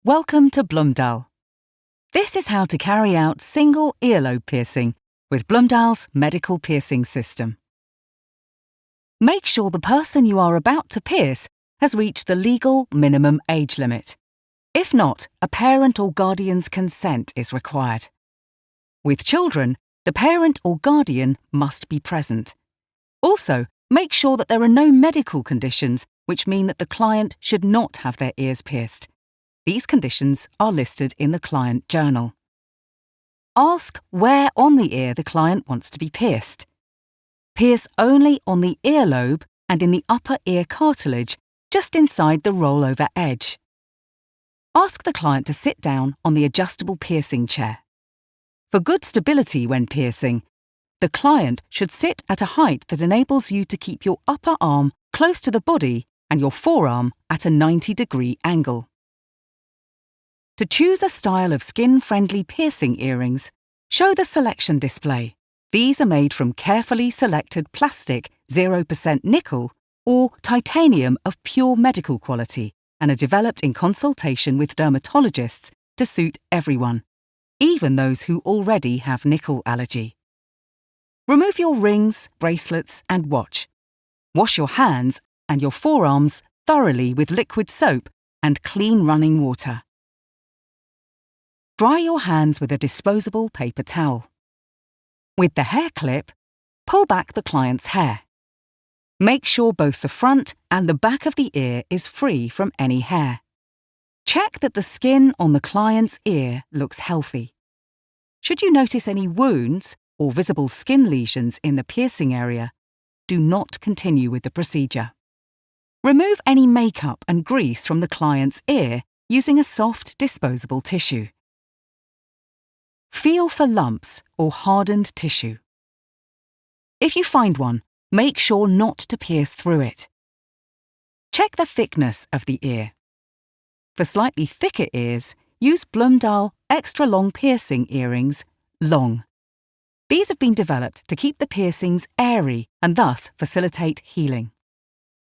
Welcome to Blomdahl. This is how to carry out single earlobe piercing with Blomdahl's medical piercing system. Make sure the person you are about to pierce has reached the legal minimum age limit. If not, a parent or guardian's consent is required. With children, the parent or guardian must be present. Also, make sure that there are no medical conditions which mean that the client should not have their ears pierced. These conditions are listed in the client journal. Ask where on the ear the client wants to be pierced. Pierce only on the earlobe and in the upper ear cartilage, just inside the rollover edge. Ask the client to sit down on the adjustable piercing chair. For good stability when piercing, the client should sit at a height that enables you to keep your upper arm close to the body and your forearm at a 90-degree angle. To choose a style of skin-friendly piercing earrings, show the selection display. These are made from carefully selected plastic 0% nickel or titanium of pure medical quality and are developed in consultation with dermatologists to suit everyone, even those who already have nickel allergy. Remove your rings, bracelets and watch. Wash your hands and your forearms thoroughly with liquid soap and clean running water. Dry your hands with a disposable paper towel. With the hair clip, pull back the client's hair. Make sure both the front and the back of the ear is free from any hair. Check that the skin on the client's ear looks healthy. Should you notice any wounds or visible skin lesions in the piercing area, do not continue with the procedure. Remove any makeup and grease from the client's ear using a soft disposable tissue. Feel for lumps or hardened tissue. If you find one, make sure not to pierce through it. Check the thickness of the ear. For slightly thicker ears, use Blomdahl extra long piercing earrings, long. These have been developed to keep the piercings airy and thus facilitate healing.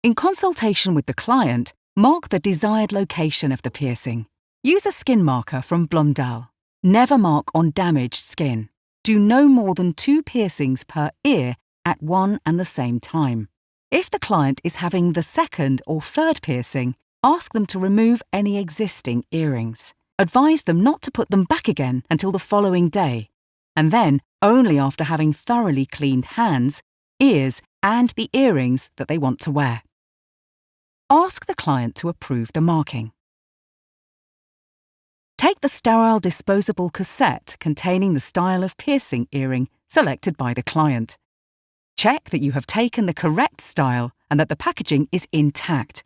In consultation with the client, mark the desired location of the piercing. Use a skin marker from Blomdahl. Never mark on damaged skin. Do no more than 2 piercings per ear at one and the same time. If the client is having the second or third piercing, ask them to remove any existing earrings. Advise them not to put them back again until the following day, and then only after having thoroughly cleaned hands, ears, and the earrings that they want to wear. Ask the client to approve the marking. Take the sterile disposable cassette containing the style of piercing earring selected by the client. Check that you have taken the correct style and that the packaging is intact.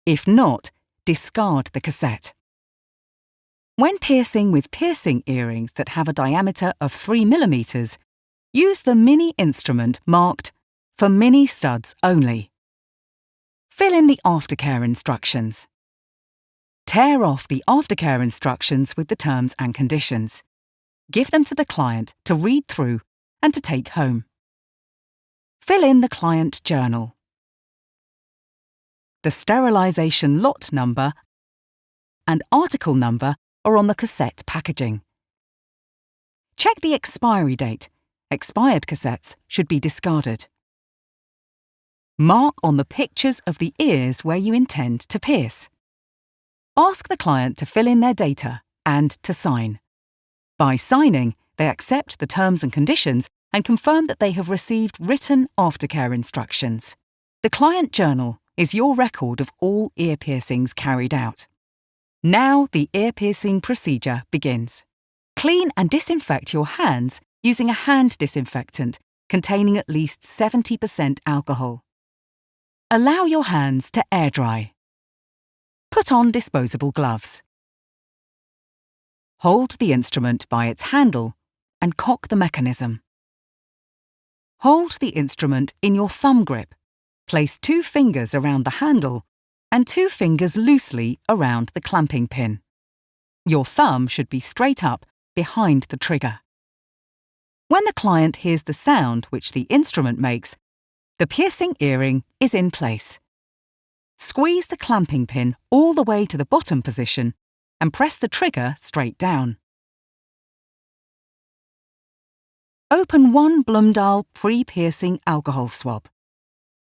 If not, discard the cassette. When piercing with piercing earrings that have a diameter of 3 mm, use the mini instrument marked for mini studs only. Fill in the Aftercare instructions. Tear off the Aftercare instructions with the terms and conditions. Give them to the client to read through and to take home. Fill in the client journal. The sterilisation lot number and article number are on the cassette packaging. Check the expiry date. Expired cassettes should be discarded. Mark on the pictures of the ears where you intend to pierce. Ask the client to fill in their data and to sign. By signing, they accept the terms and conditions and confirm that they have received written Aftercare instructions. The client journal is your record of all ear piercings carried out. Now the ear piercing procedure begins. Clean and disinfect your hands using a hand disinfectant containing at least 70% alcohol. Allow your hands to air dry. Put on disposable gloves. Hold the instrument by its handle and cock the mechanism. Hold the instrument in your thumb grip. Place 2 fingers around the handle and 2 fingers loosely around the clamping pin. Your thumb should be straight up behind the trigger. When the client hears the sound which the instrument makes, the piercing earring is in place. Squeeze the clamping pin all the way to the bottom position and press the trigger straight down. Open one Blomdahl pre-piercing alcohol swab.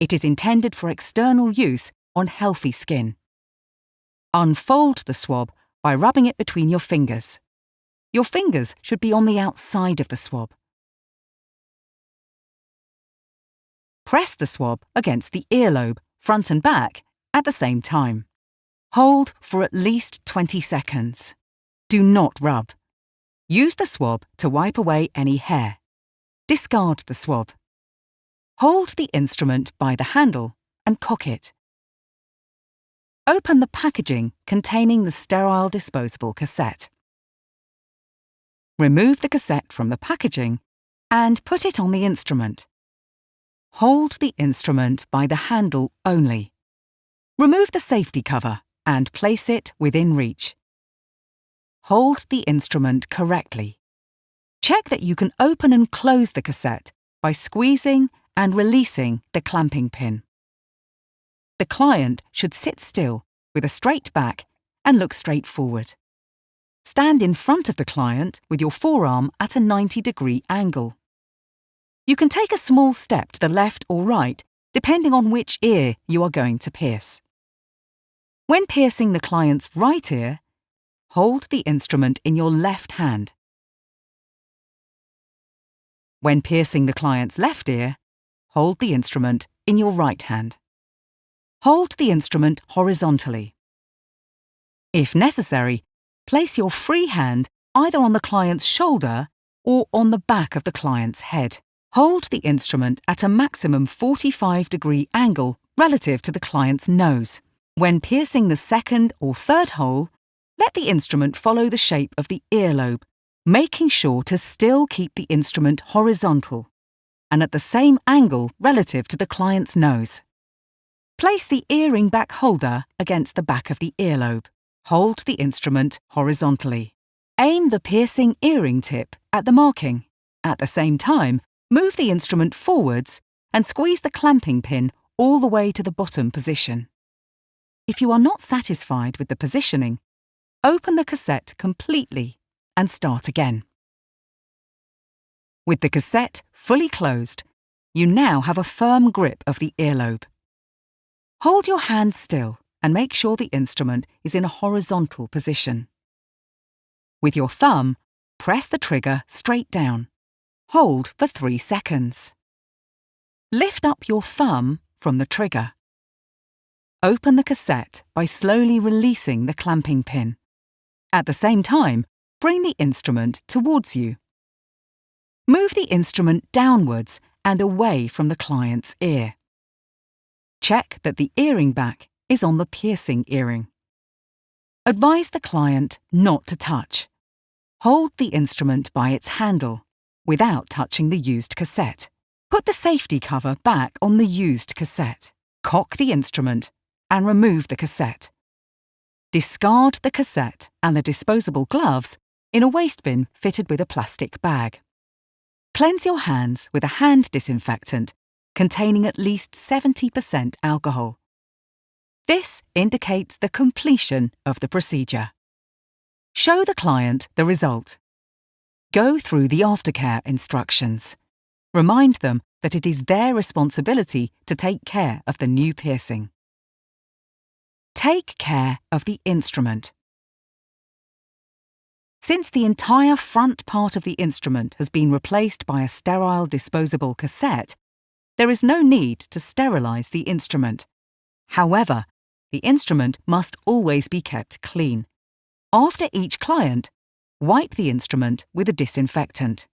It is intended for external use on healthy skin. Unfold the swab by rubbing it between your fingers. Your fingers should be on the outside of the swab. Press the swab against the earlobe, front and back, at the same time. Hold for at least 20 seconds. Do not rub. Use the swab to wipe away any hair. Discard the swab. Hold the instrument by the handle and cock it. Open the packaging containing the sterile disposable cassette. Remove the cassette from the packaging and put it on the instrument. Hold the instrument by the handle only. Remove the safety cover and place it within reach. Hold the instrument correctly. Check that you can open and close the cassette by squeezing and releasing the clamping pin. The client should sit still with a straight back and look straight forward. Stand in front of the client with your forearm at a 90-degree angle. You can take a small step to the left or right, depending on which ear you are going to pierce. When piercing the client's right ear, hold the instrument in your left hand. When piercing the client's left ear, hold the instrument in your right hand. Hold the instrument horizontally. If necessary, place your free hand either on the client's shoulder or on the back of the client's head. Hold the instrument at a maximum 45-degree angle relative to the client's nose. When piercing the second or third hole, let the instrument follow the shape of the earlobe, making sure to still keep the instrument horizontal and at the same angle relative to the client's nose. Place the earring back holder against the back of the earlobe. Hold the instrument horizontally. Aim the piercing earring tip at the marking. At the same time, move the instrument forwards and squeeze the clamping pin all the way to the bottom position. If you are not satisfied with the positioning, open the cassette completely and start again. With the cassette fully closed, you now have a firm grip of the earlobe. Hold your hand still and make sure the instrument is in a horizontal position. With your thumb, press the trigger straight down. Hold for 3 seconds. Lift up your thumb from the trigger. Open the cassette by slowly releasing the clamping pin. At the same time, bring the instrument towards you. Move the instrument downwards and away from the client's ear. Check that the earring back is on the piercing earring. Advise the client not to touch. Hold the instrument by its handle without touching the used cassette. Put the safety cover back on the used cassette. Cock the instrument and remove the cassette. Discard the cassette and the disposable gloves in a waste bin fitted with a plastic bag. Cleanse your hands with a hand disinfectant containing at least 70% alcohol. This indicates the completion of the procedure. Show the client the result. Go through the aftercare instructions. Remind them that it is their responsibility to take care of the new piercing. Take care of the instrument. Since the entire front part of the instrument has been replaced by a sterile disposable cassette, there is no need to sterilise the instrument. However, the instrument must always be kept clean. After each client, wipe the instrument with a disinfectant.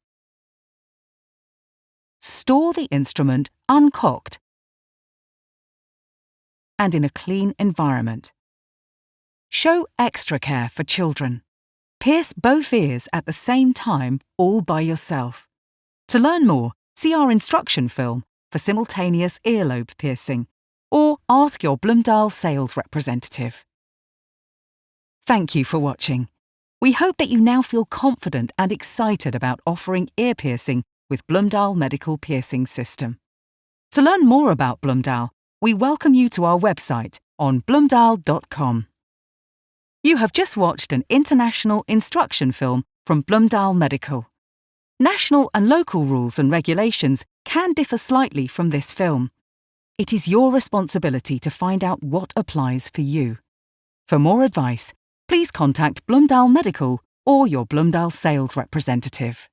Store the instrument uncocked and in a clean environment. Show extra care for children. Pierce both ears at the same time, all by yourself. To learn more, see our instruction film for simultaneous earlobe piercing, or ask your Blomdahl sales representative. Thank you for watching. We hope that you now feel confident and excited about offering ear piercing with Blomdahl Medical Piercing System. To learn more about Blomdahl, we welcome you to our website on blomdahl.com. You have just watched an international instruction film from Blomdahl Medical. National and local rules and regulations can differ slightly from this film. It is your responsibility to find out what applies for you. For more advice, please contact Blomdahl Medical or your Blomdahl sales representative.